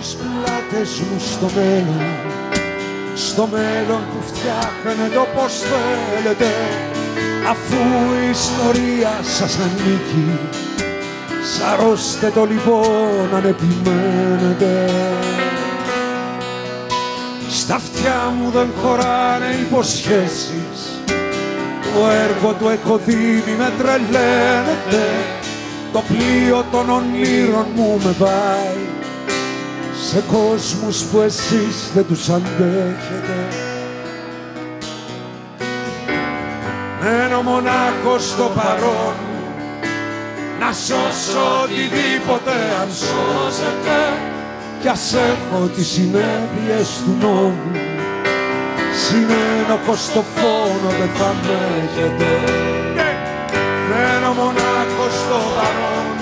τις πλάτες μου στο μέλλον που φτιάχνετε όπως θέλετε, αφού η ιστορία σας ανήκει. Σαρώστε το λοιπόν αν επιμένετε. Στα αυτιά μου δεν χωράνε υποσχέσεις, το έργο του έχω δει, μη με τρελαίνετε. Το πλοίο των ονείρων μου με πάει σε κόσμους που εσείς δεν τους αντέχετε. Μένω μονάχος στο παρόν, να σώσω οτιδήποτε αν σώζεται, κι ας έχω τις συνέπειες του νόμου, συνένοχος στο φόνο δεν θα με έχετε. Μένω μονάχος στο παρόν,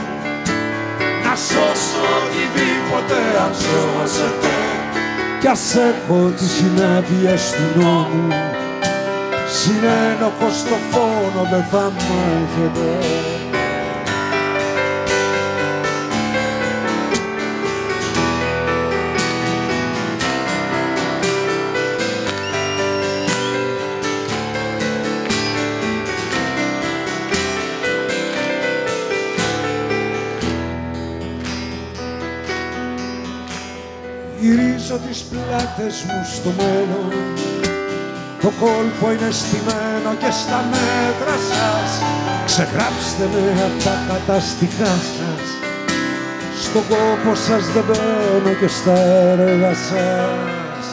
να σώσω οτιδήποτε αν σώζεται, κι ας έχω τις συνέπειες του νόμου, συνένοχος στο φόνο δεν θα με έχετε. Γυρίζω τις πλάτες μου στο μέλλον, το κόλπο είναι στημένο και στα μέτρα σας. Ξεγράψτε με απ' τα καταστικά σας, στον κόπο σας δεν μπαίνω και στα έργα σας.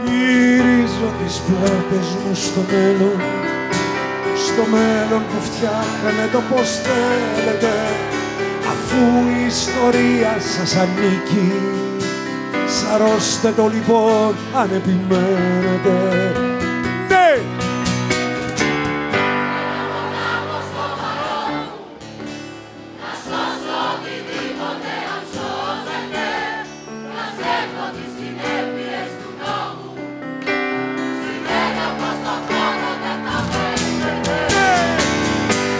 Γυρίζω τις πλάτες μου στο μέλλον που φτιάχνετε όπως θέλετε, αφού η ιστορία σας ανήκει. Σαρώστε το λοιπόν αν επιμένετε. Ναι! Μονάχος στο παρόν μου, να σώσω οτιδήποτε αν σώζεται, να έχω τις συνέπειες του νόμου, συνένοχος στο χρόνο δεν θα μένετε.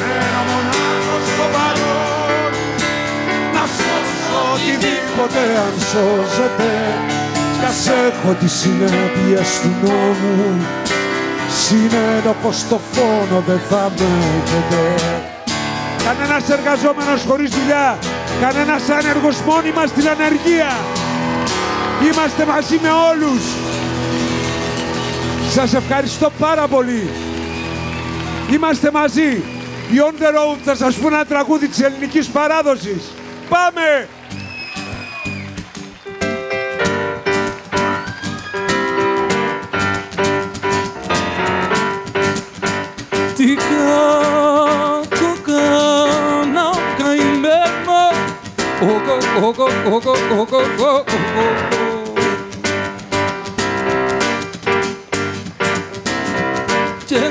Μένω μονάχος στο παρόν, να σώσω οτιδήποτε αν σώζεται, κι ας έχω τις συνέπειες του νόμου, συνένοχος στο φόνο δεν θα με έχετε. Κανένας εργαζόμενος χωρίς δουλειά, κανένας άνεργος μόνιμα στην ανεργία. Είμαστε μαζί με όλους. Σας ευχαριστώ πάρα πολύ. Είμαστε μαζί. Οι On The Road θα σας πούνε ένα τραγούδι της ελληνικής παράδοσης. Πάμε! Τι κάνω καημένο, και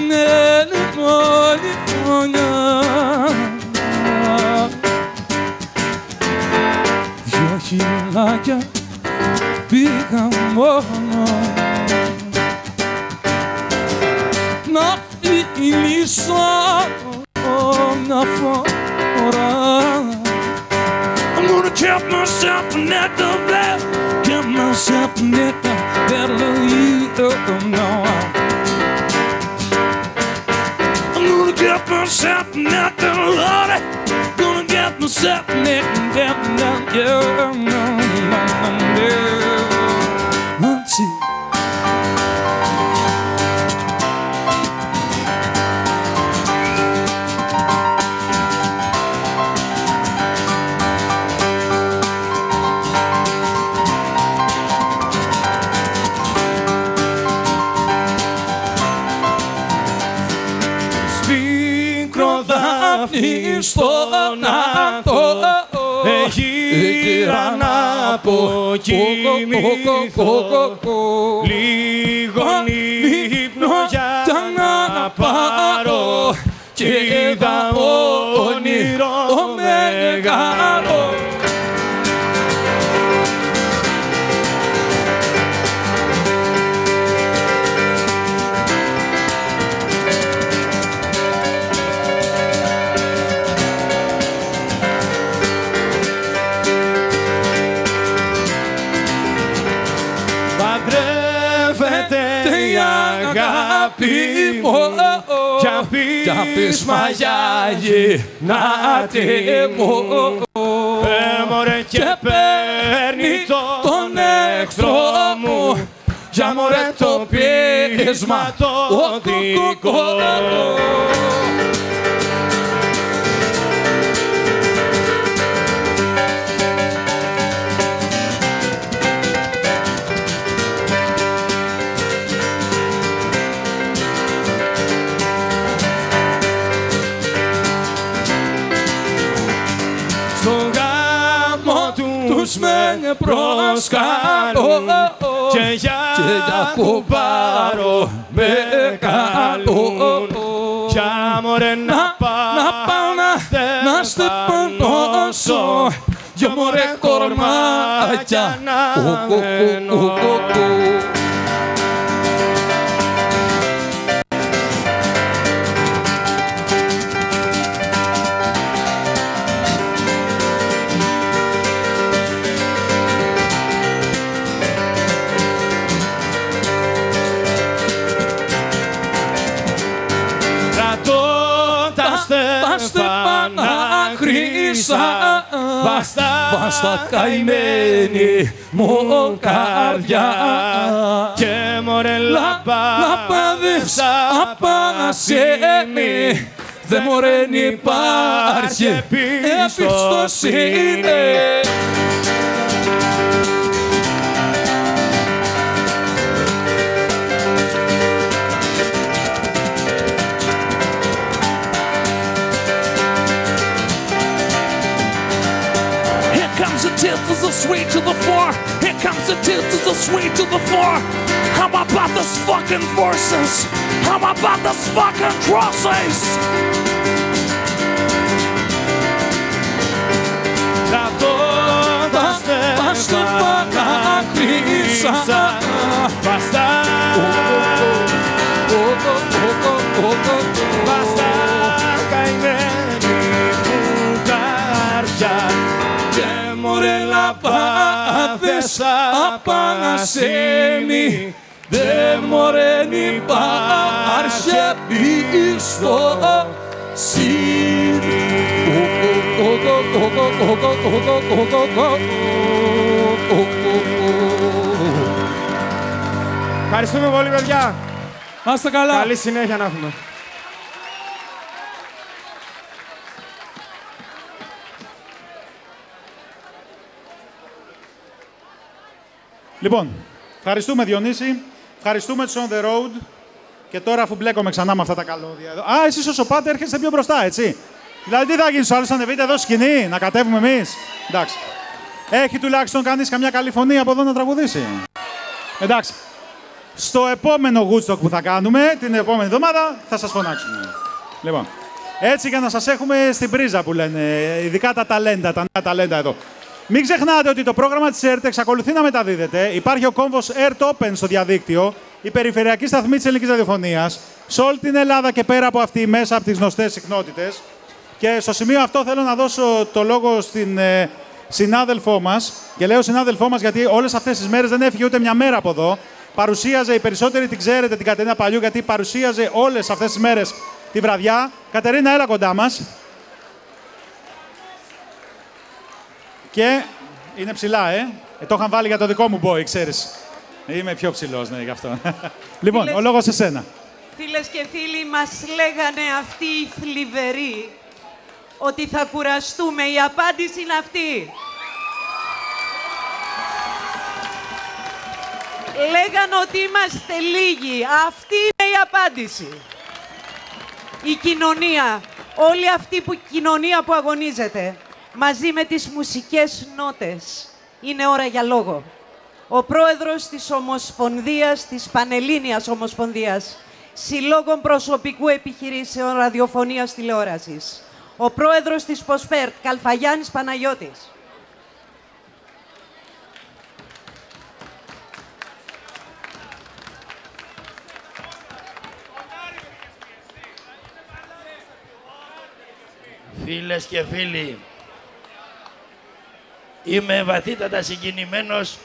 με όλη φωνιά, δυο χιλάκια πήγα μόνο να φιλήσω μια φορά. I'm gonna keep myself a nickel back, keep myself a nickel, better you know. I'm gonna get myself a nickel, Lordy, gonna get myself a nickel, yeah. Στον αυτό γύρα να αποκοιμηθώ, λίγο ύπνο για να πάρω, και είδα όνειρο μεγάλο. κι αν πεις μαγιάγι να τιμώ. Μωρέ και παίρνει τον εχθρό μου, για μωρέ το πείσμα το δικό. Με προσκαλώ και για κουμπάρο με καλούν, για μωρέ να πάω να στεφανώσω, για μωρέ κορμάκια να ενώ. Βάστα καημένη μου καρδιά και μωρέ λαμπάδες απανασένη, δε μωρέ υπάρχει εμπιστοσύνη. To the sweet to the floor. Here comes the tears to the sweet to the floor. How about this fucking verses? How about this fucking crosses? Τα στεφάνα χρύσα βαστά καημένη μου καρδιά και μωρέ λαμπάδες απανασένη, δε μωρέ υπάρχει εμπιστοσύνη. Ευχαριστούμε πολύ, παιδιά. Να είστε καλά. Καλή συνέχεια να έχουμε. Λοιπόν, ευχαριστούμε Διονύση, ευχαριστούμε τους On The Road και τώρα αφού μπλέκομαι ξανά με αυτά τα καλώδια εδώ. Α, εσείς όσο πάτε έρχεστε πιο μπροστά, έτσι. Δηλαδή τι θα γίνει στους άλλους, θα ανεβείτε εδώ σκηνή, να κατέβουμε εμείς. Εντάξει. Έχει τουλάχιστον κανείς καμιά καλή φωνή από εδώ να τραγουδήσει. Εντάξει. Στο επόμενο Woodstock που θα κάνουμε, την επόμενη εβδομάδα, θα σας φωνάξουμε. Λοιπόν, έτσι για να σας έχουμε στην πρίζα που λένε, ειδικά τα ταλέντα, τα νέα ταλέντα εδώ. Μην ξεχνάτε ότι το πρόγραμμα της ΕΡΤ εξακολουθεί να μεταδίδεται. Υπάρχει ο κόμβος ΕΡΤ Open στο διαδίκτυο, η περιφερειακή σταθμή της ελληνικής ραδιοφωνίας, σε όλη την Ελλάδα και πέρα από αυτή, μέσα από τις γνωστές συχνότητες. Και στο σημείο αυτό θέλω να δώσω το λόγο στην συνάδελφό μας. Και λέω συνάδελφό μας γιατί όλες αυτές τις μέρες δεν έφυγε ούτε μια μέρα από εδώ. Παρουσίαζε, οι περισσότεροι την ξέρετε την Κατερίνα Παλιού, γιατί παρουσίαζε όλες αυτές τις μέρες τη βραδιά. Κατερίνα, έλα κοντά μας. Και είναι ψηλά, το είχαν βάλει για το δικό μου boy, ξέρεις. Είμαι πιο ψηλός, ναι, γι' αυτό. Λοιπόν, ο λόγος σε σένα. Φίλες και φίλοι, μας λέγανε αυτοί οι θλιβεροί ότι θα κουραστούμε. Η απάντηση είναι αυτή. Λέγανε ότι είμαστε λίγοι. Αυτή είναι η απάντηση. Η κοινωνία, όλη αυτή η κοινωνία που αγωνίζεται, μαζί με τις μουσικές νότες, είναι ώρα για λόγο. Ο πρόεδρος της Ομοσπονδίας, της Πανελλήνιας Ομοσπονδίας, Συλλόγων Προσωπικού Επιχειρήσεων Ραδιοφωνίας Τηλεόρασης, ο πρόεδρος της Ποσφέρτ, Καλφαγιάννης Παναγιώτης. Φίλες και φίλοι, είμαι βαθύτατα συγκινημένος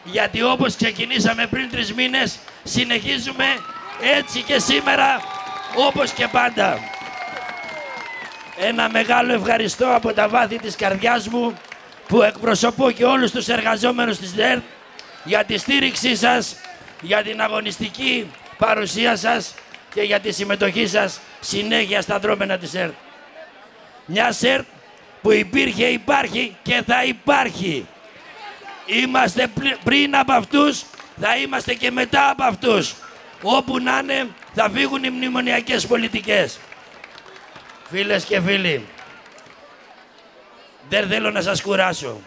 γιατί όπως ξεκινήσαμε πριν 3 μήνες, συνεχίζουμε έτσι και σήμερα, όπως και πάντα. Ένα μεγάλο ευχαριστώ από τα βάθη της καρδιάς μου που εκπροσωπώ και όλους τους εργαζόμενους της ΕΡΤ για τη στήριξή σας, για την αγωνιστική παρουσία σας και για τη συμμετοχή σας συνέχεια στα δρόμενα της ΕΡΤ. Μια ΕΡΤ που υπήρχε, υπάρχει και θα υπάρχει. Είμαστε πριν από αυτούς, θα είμαστε και μετά από αυτούς. Όπου να είναι θα φύγουν οι μνημονιακές πολιτικές. Φίλες και φίλοι, δεν θέλω να σας κουράσω.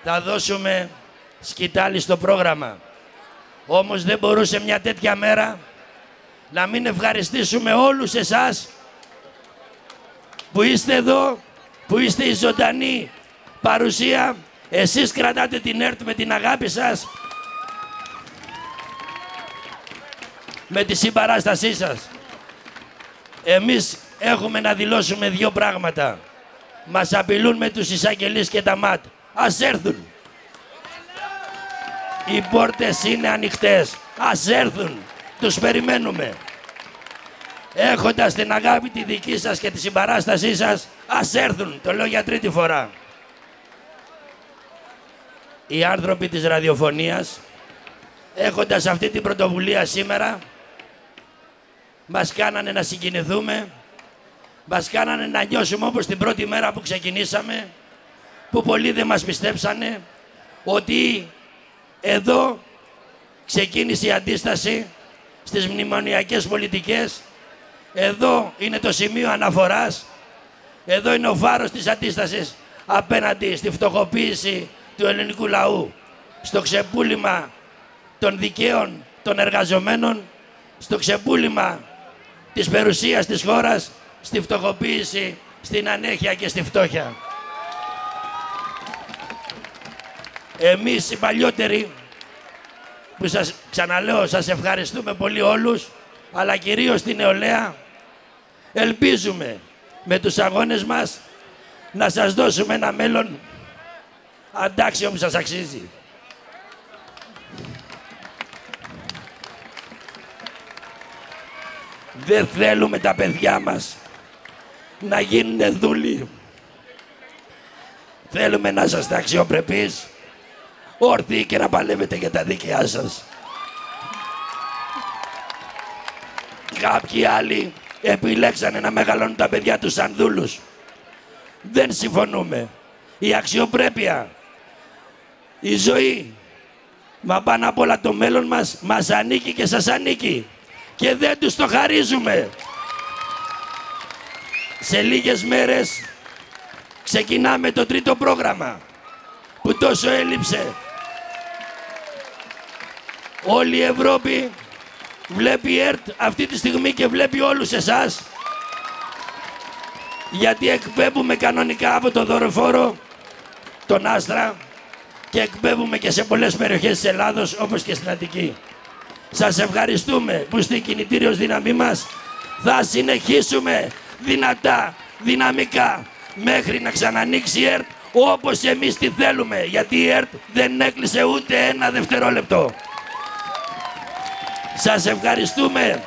Θα δώσουμε σκητάλη στο πρόγραμμα. Όμως δεν μπορούσε μια τέτοια μέρα να μην ευχαριστήσουμε όλους εσάς που είστε εδώ, που είστε η ζωντανή παρουσία. Εσείς κρατάτε την ΕΡΤ με την αγάπη σας, με τη συμπαράστασή σας. Εμείς έχουμε να δηλώσουμε δύο πράγματα. Μας απειλούν με τους εισαγγελείς και τα ΜΑΤ. Ας έρθουν. Οι πόρτες είναι ανοιχτές. Ας έρθουν. Τους περιμένουμε. Έχοντας την αγάπη τη δική σας και τη συμπαράστασή σας, ας έρθουν. Το λέω για τρίτη φορά. Οι άνθρωποι της ραδιοφωνίας, έχοντας αυτή την πρωτοβουλία σήμερα, μας κάνανε να συγκινηθούμε, μας κάνανε να νιώσουμε όπως την πρώτη μέρα που ξεκινήσαμε, που πολλοί δεν μας πιστέψανε, ότι εδώ ξεκίνησε η αντίσταση στις μνημονιακές πολιτικές, εδώ είναι το σημείο αναφοράς, εδώ είναι ο φάρος της αντίστασης απέναντι στη φτωχοποίηση του ελληνικού λαού, στο ξεπούλημα των δικαίων των εργαζομένων, στο ξεπούλημα της περιουσίας της χώρας, στη φτωχοποίηση, στην ανέχεια και στη φτώχεια. Εμείς οι παλιότεροι, που σας ξαναλέω, σας ευχαριστούμε πολύ όλους, αλλά κυρίως την νεολαία, ελπίζουμε με τους αγώνες μας να σας δώσουμε ένα μέλλον αντάξιο που σας αξίζει. Δεν θέλουμε τα παιδιά μας να γίνουν δούλοι. Θέλουμε να είσαστε αξιοπρεπείς, όρθιοι και να παλεύετε για τα δίκαιά σας. Κάποιοι άλλοι επιλέξανε να μεγαλώνουν τα παιδιά τους σαν δούλους. Δεν συμφωνούμε. Η αξιοπρέπεια, η ζωή, μα πάνω απ' όλα το μέλλον μας ανήκει και σας ανήκει. Και δεν τους το χαρίζουμε. Σε λίγες μέρες ξεκινάμε το τρίτο πρόγραμμα που τόσο έλειψε. Όλη η Ευρώπη βλέπει η ΕΡΤ αυτή τη στιγμή και βλέπει όλους εσάς, γιατί εκπέμπουμε κανονικά από το δορυφόρο τον Άστρα και εκπέμπουμε και σε πολλές περιοχές της Ελλάδος, όπως και στην Αττική. Σας ευχαριστούμε που στην κινητήριος δύναμή μας θα συνεχίσουμε δυνατά, δυναμικά, μέχρι να ξανανοίξει η ΕΡΤ όπως εμείς τη θέλουμε, γιατί η ΕΡΤ δεν έκλεισε ούτε ένα δευτερόλεπτο. Σας ευχαριστούμε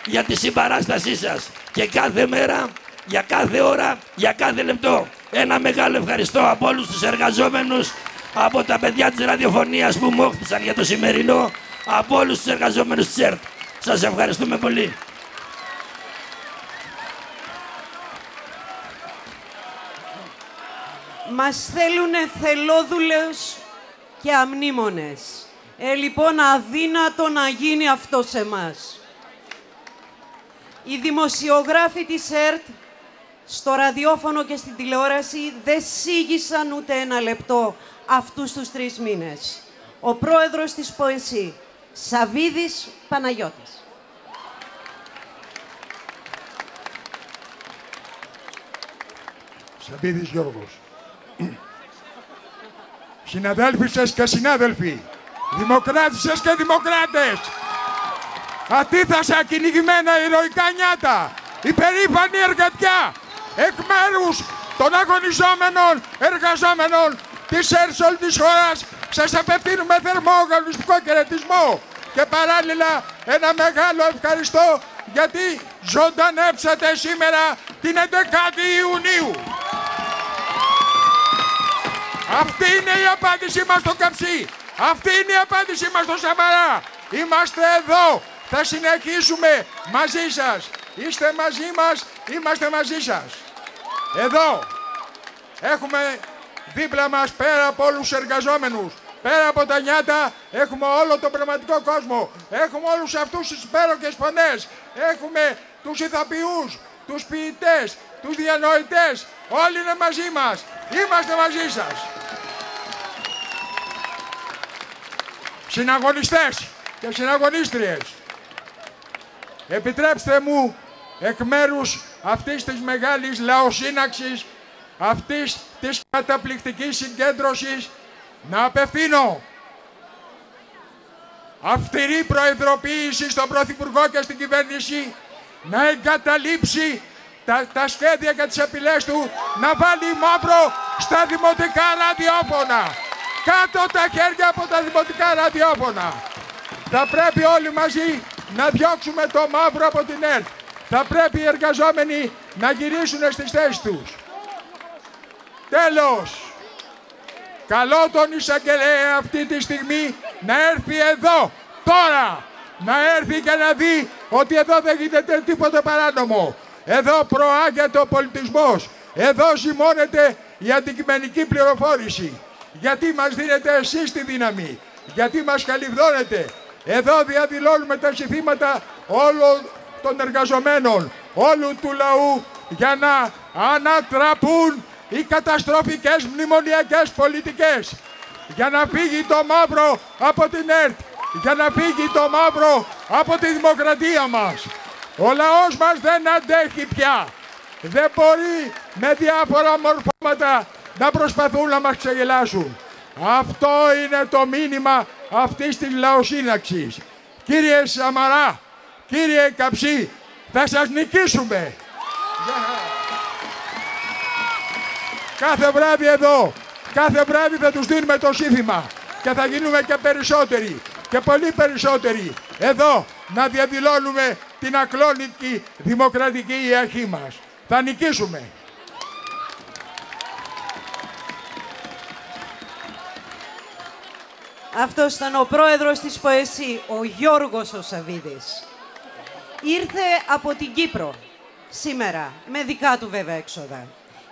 για τη συμπαράστασή σας και κάθε μέρα, για κάθε ώρα, για κάθε λεπτό. Ένα μεγάλο ευχαριστώ από όλους τους εργαζόμενους, από τα παιδιά της ραδιοφωνίας που μου όχθησαν για το σημερινό, από όλους τους εργαζόμενους της ΕΡΤ. Σας ευχαριστούμε πολύ. Μας θέλουνε θελόδουλες και αμνήμονες. Λοιπόν, αδύνατο να γίνει αυτό σε εμάς. Οι δημοσιογράφοι της ΕΡΤ στο ραδιόφωνο και στην τηλεόραση δεν σίγησαν ούτε ένα λεπτό αυτούς τους 3 μήνες. Ο πρόεδρος της ΠΟΕΣΥ, Σαβίδης Παναγιώτης. Σαβίδης Γιώργος. Συναδέλφισες και συνάδελφοι, δημοκράτησες και δημοκράτες, αντίθασα κυνηγημένα ηρωικά νιάτα, υπερήφανη εργατιά, εκ μέρους των αγωνιζόμενων εργαζόμενων της ΕΡΤ όλης της χώρας, σας απευθύνουμε θερμό αγωνιστικό χαιρετισμό και παράλληλα ένα μεγάλο ευχαριστώ γιατί ζωντανέψατε σήμερα την 11η Ιουνίου. Αυτή είναι η απάντησή μας στο Καψί. Αυτή είναι η απάντησή μας στο Σαμαρά. Είμαστε εδώ. Θα συνεχίσουμε μαζί σας. Είστε μαζί μας, είμαστε μαζί σας. Εδώ έχουμε δίπλα μας, πέρα από όλους τους εργαζόμενους, πέρα από τα νιάτα, έχουμε όλο τον πραγματικό κόσμο. Έχουμε όλους αυτούς τις υπέροχες φωνές. Έχουμε τους ηθοποιούς, τους ποιητές, τους διανοητές. Όλοι είναι μαζί μας. Είμαστε μαζί σας. Συναγωνιστές και συναγωνίστριες, επιτρέψτε μου εκ μέρους αυτής της μεγάλης λαοσύναξης, αυτής της καταπληκτικής συγκέντρωσης, να απευθύνω αυστηρή προεδροποίηση στον Πρωθυπουργό και στην κυβέρνηση να εγκαταλείψει τα σχέδια και τις απειλές του να βάλει μαύρο στα δημοτικά ραδιόφωνα. Κάτω τα χέρια από τα δημοτικά ραδιόφωνα. Θα πρέπει όλοι μαζί να διώξουμε το μαύρο από την ΕΡΤ. Θα πρέπει οι εργαζόμενοι να γυρίσουν στις θέσεις τους. Τέλος, καλώ τον εισαγγελέα αυτή τη στιγμή να έρθει εδώ, τώρα. Να έρθει και να δει ότι εδώ δεν γίνεται τίποτε παράνομο. Εδώ προάγεται ο πολιτισμός. Εδώ ζυμώνεται η αντικειμενική πληροφόρηση. Γιατί μας δίνετε εσείς τη δύναμη. Γιατί μας καλυβδώνετε. Εδώ διαδηλώνουμε τα συνθήματα όλων των εργαζομένων, όλου του λαού, για να ανατραπούν οι καταστροφικές μνημονιακές πολιτικές. Για να φύγει το μαύρο από την ΕΡΤ. Για να φύγει το μαύρο από τη δημοκρατία μας. Ο λαός μας δεν αντέχει πια. Δεν μπορεί με διάφορα μορφώματα να προσπαθούν να μας ξεγελάσουν. Αυτό είναι το μήνυμα αυτής της λαοσύναξης. Κύριε Σαμαρά, κύριε Καψί, θα σας νικήσουμε. Κάθε βράδυ εδώ, κάθε βράδυ θα τους δίνουμε το σύνθημα και θα γίνουμε και περισσότεροι και πολύ περισσότεροι εδώ να διαδηλώνουμε την ακλόνητη δημοκρατική αρχή μας. Θα νικήσουμε. Αυτός ήταν ο πρόεδρος της ΠΟΕΣΥ, ο Γιώργος ο Σαββίδης. Ήρθε από την Κύπρο σήμερα, με δικά του βέβαια έξοδα.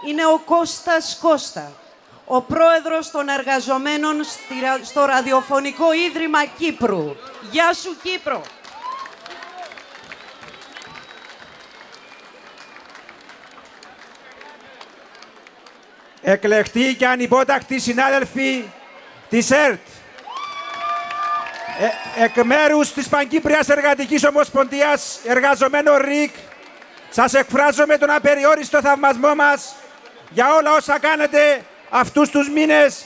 Είναι ο Κώστας Κώστα, ο πρόεδρος των εργαζομένων στο Ραδιοφωνικό Ίδρυμα Κύπρου. Γεια σου Κύπρο! Εκλεχτοί και ανυπότακτοι συνάδελφοι της ΕΡΤ, εκ μέρους της Παγκύπριας Εργατικής Ομοσπονδίας Εργαζομένων ΡΙΚ, σας εκφράζω με τον απεριόριστο θαυμασμό μας για όλα όσα κάνετε αυτούς τους μήνες,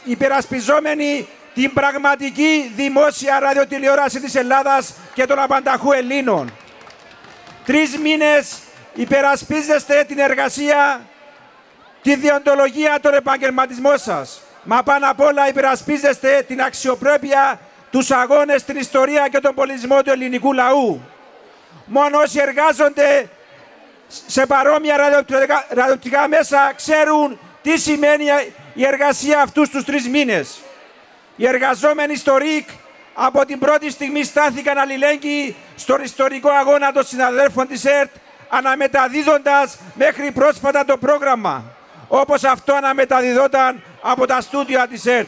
υπερασπιζόμενοι την πραγματική δημόσια ραδιοτηλεόραση της Ελλάδας και των απανταχού Ελλήνων. 3 μήνες υπερασπίζεστε την εργασία, τη διοντολογία, τον επαγγελματισμό σας. Μα πάνω απ' όλα υπερασπίζεστε την αξιοπρέπεια, τους αγώνες, την ιστορία και τον πολιτισμό του ελληνικού λαού. Μόνο όσοι εργάζονται σε παρόμοια ραδιοπτικά μέσα ξέρουν τι σημαίνει η εργασία αυτούς τους 3 μήνες. Οι εργαζόμενοι στο ΡΙΚ από την πρώτη στιγμή στάθηκαν αλληλέγγυοι στον ιστορικό αγώνα των συναδέλφων της ΕΡΤ, αναμεταδίδοντας μέχρι πρόσφατα το πρόγραμμα, όπως αυτό αναμεταδιδόταν από τα στούντια της ΕΡΤ.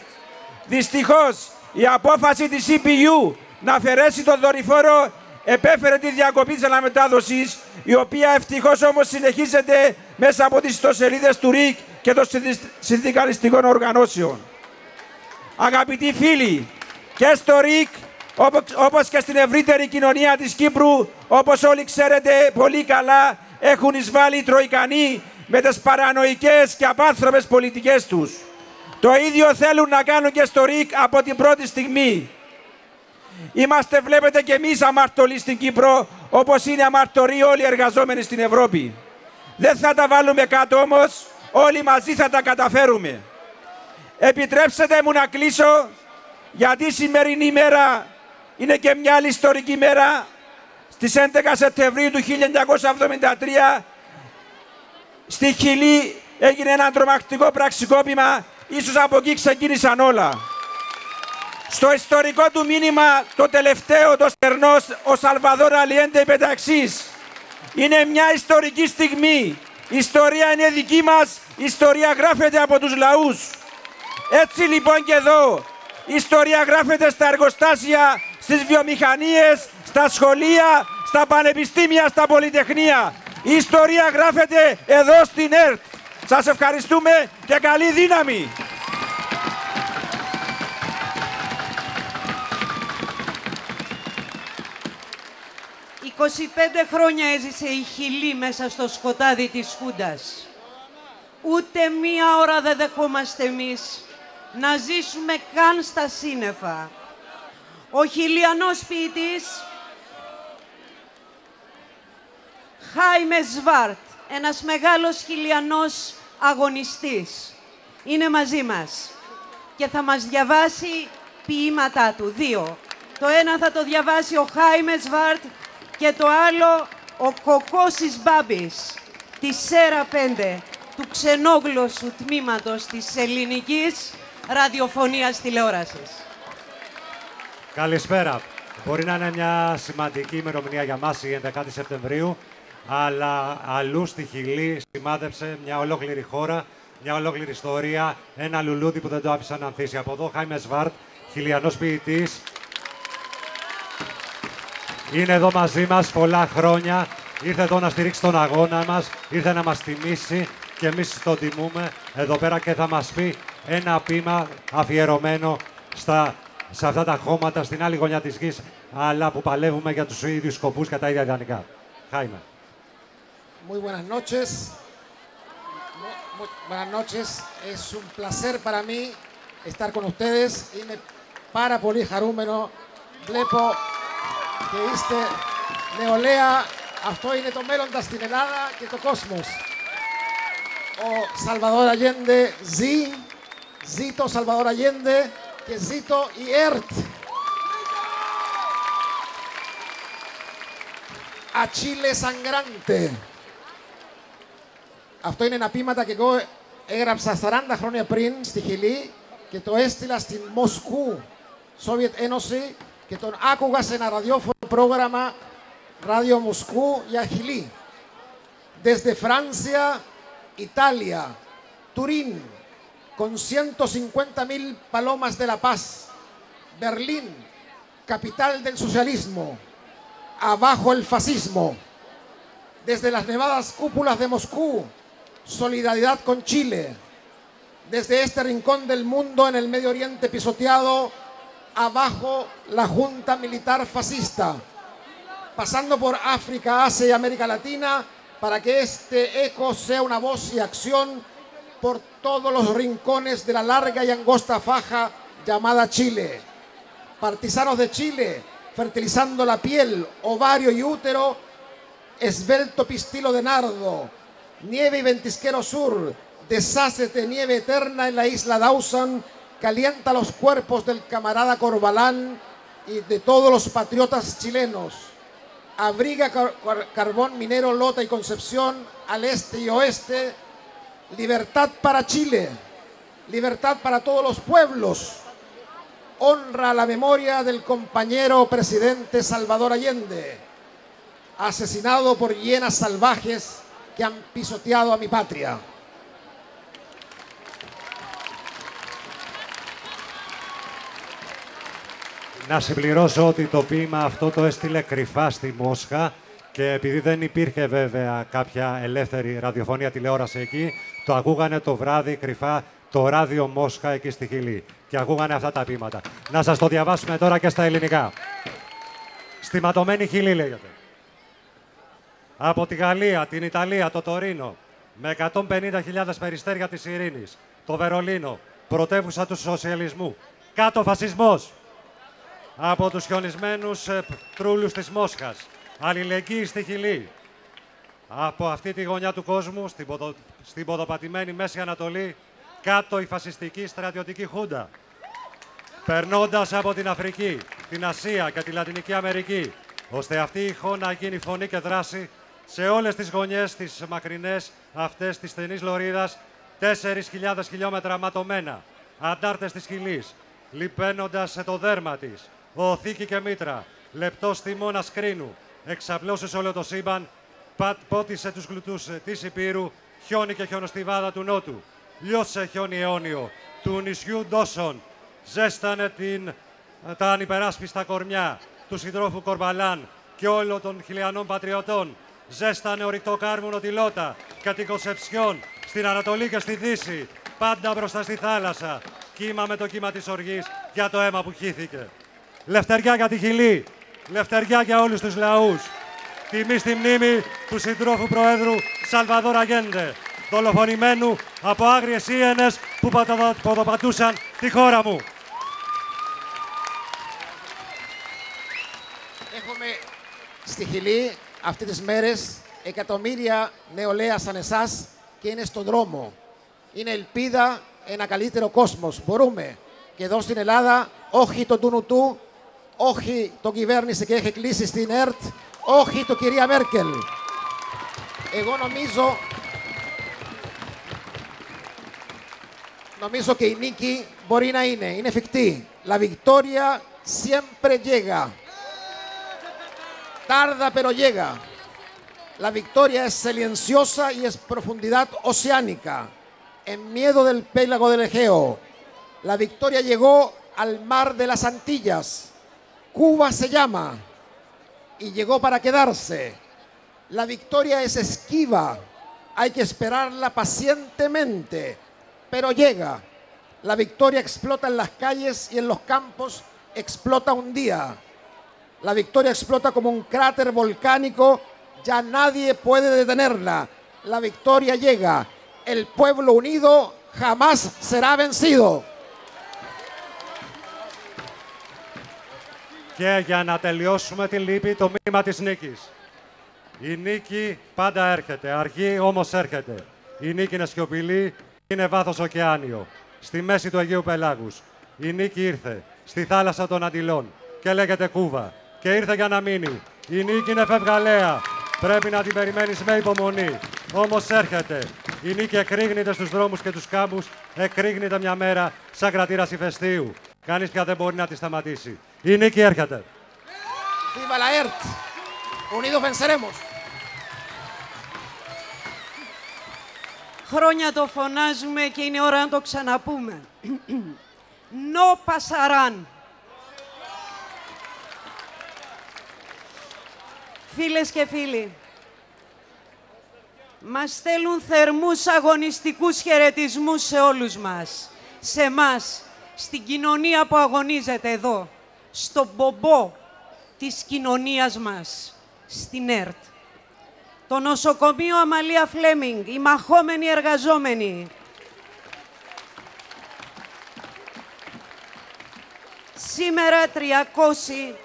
Δυστυχώς, η απόφαση της CPU να αφαιρέσει τον δορυφόρο επέφερε τη διακοπή της αναμετάδοσης, η οποία ευτυχώς όμως συνεχίζεται μέσα από τις ιστοσελίδες του ΡΙΚ και των συνδικαλιστικών οργανώσεων. Αγαπητοί φίλοι, και στο ΡΙΚ, όπως και στην ευρύτερη κοινωνία της Κύπρου, όπως όλοι ξέρετε πολύ καλά, έχουν εισβάλει οι Τροικανοί με τις παρανοϊκές και απάνθρωπες πολιτικές τους. Το ίδιο θέλουν να κάνουν και στο ΡΙΚ από την πρώτη στιγμή. Είμαστε, βλέπετε, και εμείς αμαρτωλοί στην Κύπρο, όπως είναι αμαρτωροί όλοι οι εργαζόμενοι στην Ευρώπη. Δεν θα τα βάλουμε κάτω όμως, όλοι μαζί θα τα καταφέρουμε. Επιτρέψτε μου να κλείσω, γιατί η σημερινή ημέρα είναι και μια άλλη ιστορική μέρα. Στις 11 Σεπτεμβρίου του 1973 στη Χιλή έγινε ένα τρομακτικό πραξικόπημα. Ίσως από εκεί ξεκίνησαν όλα. Στο ιστορικό του μήνυμα, το τελευταίο, το στερνός, ο Σαλβαδόρ Αλιέντε είπε τα εξής. Είναι μια ιστορική στιγμή. Η ιστορία είναι δική μας. Η ιστορία γράφεται από τους λαούς. Έτσι λοιπόν και εδώ. Η ιστορία γράφεται στα εργοστάσια, στις βιομηχανίες, στα σχολεία, στα πανεπιστήμια, στα πολυτεχνία. Η ιστορία γράφεται εδώ στην ΕΡΤ. Σας ευχαριστούμε και καλή δύναμη. «25 χρόνια έζησε η Χιλή μέσα στο σκοτάδι της Χούντας. Ούτε μία ώρα δεν δεχόμαστε εμείς να ζήσουμε καν στα σύννεφα. Ο χιλιανός ποιητής Χάιμε Σβάρτ, ένας μεγάλος χιλιανός αγωνιστής, είναι μαζί μας και θα μας διαβάσει ποίηματά του, 2. Το ένα θα το διαβάσει ο Χάιμε Σβάρτ και το άλλο ο Κοκώσης Μπάμπης, της ΣΕΡΑ 5, του ξενόγλωσσου τμήματος της ελληνικής ραδιοφωνίας τηλεόρασης. Καλησπέρα. Μπορεί να είναι μια σημαντική ημερομηνία για μας η 11η Σεπτεμβρίου, αλλά αλλού στη Χιλή σημάδεψε μια ολόκληρη χώρα, μια ολόκληρη ιστορία, ένα λουλούδι που δεν το άφησαν να ανθίσει. Από εδώ, Χάιμε Σβάρτ, χιλιανός ποιητής, είναι εδώ μαζί μας πολλά χρόνια, ήρθε εδώ να στηρίξει τον αγώνα μας, ήρθε να μας τιμήσει και εμείς τον τιμούμε εδώ πέρα και θα μας πει ένα ποίημα αφιερωμένο σε αυτά τα χώματα στην άλλη γωνιά της γης, αλλά που παλεύουμε για τους ίδιους σκοπούς και τα ίδια ιδανικά. Χάιμε. Muy buenas noches. Buenas noches. Es un placer para mí estar con ustedes. Είμαι πάρα πολύ χαρούμενο. Βλέπω και είστε νεολαία. Αυτό είναι το μέλλοντα στην Ελλάδα και το κόσμος. Ο Σαλβαδόρ Allende ζει. Ζήτω Σαλβαδόρ Allende και ζήτω η ΕΡΤ. A Chile sangrante. Αυτό είναι ένα ποίημα και εγώ έγραψα 40 χρόνια πριν στη Χιλή και το έστειλα στην Μοσκού, Σοβιετ Ένωση, και τον άκουγα σε ένα ραδιόφωνο πρόγραμμα Radio Moscú για Χιλή. Desde Francia, Italia, Turín, con 150.000 palomas de la paz, Berlín, capital del socialismo, abajo el fascismo. Desde las nevadas cúpulas de Moscú, solidaridad con Chile. Desde este rincón del mundo en el Medio Oriente pisoteado, abajo la junta militar fascista. Pasando por África, Asia y América Latina, para que este eco sea una voz y acción por todos los rincones de la larga y angosta faja llamada Chile. Partisanos de Chile, fertilizando la piel, ovario y útero, esbelto pistilo de nardo, nieve y ventisquero sur, deshácete nieve eterna en la isla Dawson, calienta los cuerpos del camarada Corbalán y de todos los patriotas chilenos. Abriga carbón minero Lota y Concepción al este y oeste. Libertad para Chile, libertad para todos los pueblos. Honra la memoria del compañero presidente Salvador Allende, asesinado por hienas salvajes que han pisoteado a mi patria. Να συμπληρώσω ότι το ποίημα αυτό το έστειλε κρυφά στη Μόσχα και επειδή δεν υπήρχε βέβαια κάποια ελεύθερη ραδιοφωνία τηλεόραση εκεί, το ακούγανε το βράδυ κρυφά το ράδιο Μόσχα εκεί στη Χιλή και ακούγανε αυτά τα ποίηματα. Να σας το διαβάσουμε τώρα και στα ελληνικά. Στιματωμένη Χιλή λέγεται. Από τη Γαλλία, την Ιταλία, το Τωρίνο, με 150.000 περιστέρια της ειρήνης, το Βερολίνο, πρωτεύουσα του σοσιαλισμού, κάτω φασισμός. Από τους χιονισμένους τρούλους της Μόσχας, αλληλεγγύη στη Χιλή. Από αυτή τη γωνιά του κόσμου, στην ποδοπατημένη Μέση Ανατολή, κάτω η φασιστική στρατιωτική χούντα. Περνώντας από την Αφρική, την Ασία και τη Λατινική Αμερική, ώστε αυτή η ηχό να γίνει φωνή και δράση σε όλες τις γωνιές τις μακρινές αυτές της στενής λωρίδας, 4.000 χιλιόμετρα ματωμένα, αντάρτες της χιλής, λιπαίνοντας σε το δέρμα της, οθήκη και μήτρα, λεπτός θυμώνας κρίνου, εξαπλώσει σε όλο το σύμπαν, πότισε τους γλουτούς της Υπήρου, χιόνι και χιονοστιβάδα του Νότου, λιώσε χιόνι αιώνιο του νησιού Ντόσον, ζέστανε τα ανυπεράσπιστα κορμιά του συντρόφου Κορμπαλάν και όλων των χιλιανών πατριωτών, ζέστανε ορυκτό κάρβουνο τη Λότα και την Κονσεψιόν στην Ανατολή και στη Δύση, πάντα μπροστά στη θάλασσα, κύμα με το κύμα της οργής για το αίμα που χύθηκε. Λευτεριά για τη Χιλή, λευτεριά για όλους τους λαούς. Τιμή στη μνήμη του συντρόφου Προέδρου Σαλβαδόρ Αγέντε, δολοφονημένου από άγριες ίενες που ποδοπατούσαν τη χώρα μου. Έχουμε στη Χιλή αυτές τις μέρες εκατομμύρια νεολαία σαν εσάς και είναι στον δρόμο. Είναι ελπίδα, ένα καλύτερο κόσμος. Μπορούμε. Και εδώ στην Ελλάδα, όχι τον Τουνουτού, όχι τον κυβέρνηση και έχει κλείσει στην ΕΡΤ, όχι το κυρία Μέρκελ. Εγώ νομίζω και η νίκη μπορεί να είναι εφικτή. La victoria siempre llega. Tarda pero llega. La victoria es silenciosa y es profundidad oceánica, en miedo del pélago del Egeo. La victoria llegó al mar de las Antillas. Cuba se llama y llegó para quedarse. La victoria es esquiva, hay que esperarla pacientemente, pero llega. La victoria explota en las calles y en los campos explota un día. La victoria explota como un cráter volcánico, ya nadie puede detenerla. La victoria llega. El pueblo unido jamás será vencido. Και για να τελειώσουμε τη λύπη, το μήνυμα της νίκης. Η νίκη πάντα έρχεται, αργή όμως έρχεται. Η νίκη είναι σιωπηλή, είναι βάθος ωκεάνιο. Στη μέση του Αιγαίου Πελάγους. Η νίκη ήρθε, στη θάλασσα των Αντιλών και λέγεται Κούβα. Και ήρθε για να μείνει. Η νίκη είναι φευγαλαία. Πρέπει να την περιμένεις με υπομονή. Όμως έρχεται. Η νίκη εκρήγνεται στους δρόμους και τους κάμπους. Εκρήγνεται μια μέρα σαν κρατήρας ηφαιστείου. Κανείς πια δεν μπορεί να τη σταματήσει. Η νίκη έρχεται. Viva la ERT. Unidos venceremos. Χρόνια το φωνάζουμε και είναι ώρα να το ξαναπούμε. No pasarán. Φίλες και φίλοι, μας στέλνουν θερμούς αγωνιστικούς χαιρετισμούς σε όλους μας. Σε εμάς, στην κοινωνία που αγωνίζεται εδώ, στον μπομπό της κοινωνίας μας, στην ΕΡΤ. Το νοσοκομείο Αμαλία Φλέμινγκ, οι μαχόμενοι εργαζόμενοι. Σήμερα 300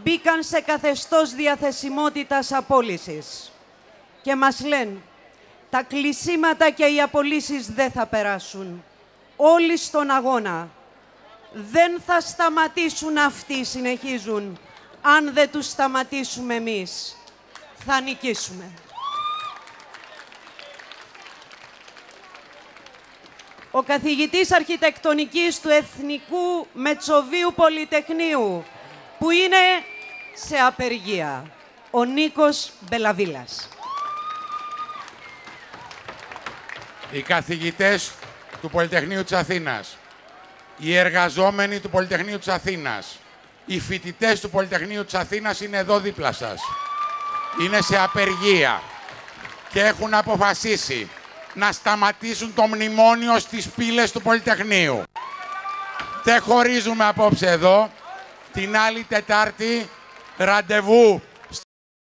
μπήκαν σε καθεστώς διαθεσιμότητας απόλυσης. Και μας λένε, τα κλεισίματα και οι απολύσεις δεν θα περάσουν. Όλοι στον αγώνα. Δεν θα σταματήσουν αυτοί, συνεχίζουν. Αν δεν τους σταματήσουμε εμείς, θα νικήσουμε. Ο καθηγητής αρχιτεκτονικής του Εθνικού Μετσοβίου Πολυτεχνείου, που είναι σε απεργία, ο Νίκος Μπελαβίλας. Οι καθηγητές του Πολυτεχνείου της Αθήνας, οι εργαζόμενοι του Πολυτεχνείου της Αθήνας, οι φοιτητές του Πολυτεχνείου της Αθήνας είναι εδώ δίπλα σας. Είναι σε απεργία και έχουν αποφασίσει να σταματήσουν το μνημόνιο στις πύλες του Πολυτεχνείου. Δεν χωρίζουμε απόψε εδώ. Την άλλη Τετάρτη ραντεβού